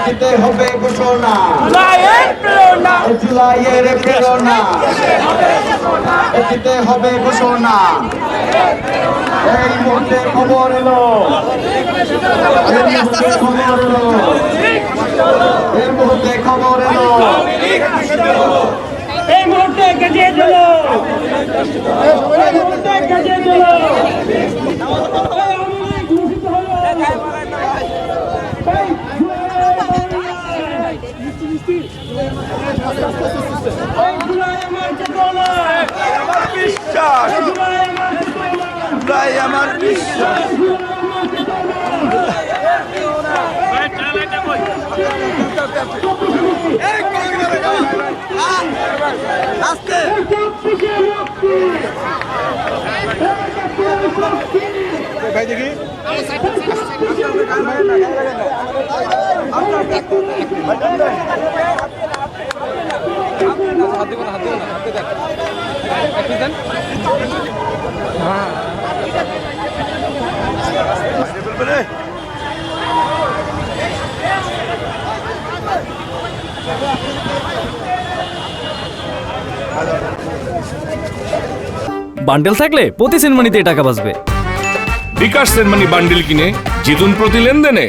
দিতে হবে ঘোষণা, জুলাইয়ের প্রেরণা, জুলাইয়ের প্রেরণা, দিতে হবে ঘোষণা। এই মুহূর্তে খবর এলো, এই মুহূর্তে খবর এলো, এই মুহূর্তে গেজিয়ে দিল, এই মুহূর্তে গেজিয়ে দিল। বিশ্বাস আমার বিশ্বাস ভাই দেখি হাত দিব না হাতে দেখ বান্ডেল থাকলে প্রতি সেনমানিতে টাকা বাঁচবে। বিকাশ সেনমানি বান্ডিল কিনে জিতুন প্রতি লেনদেনে।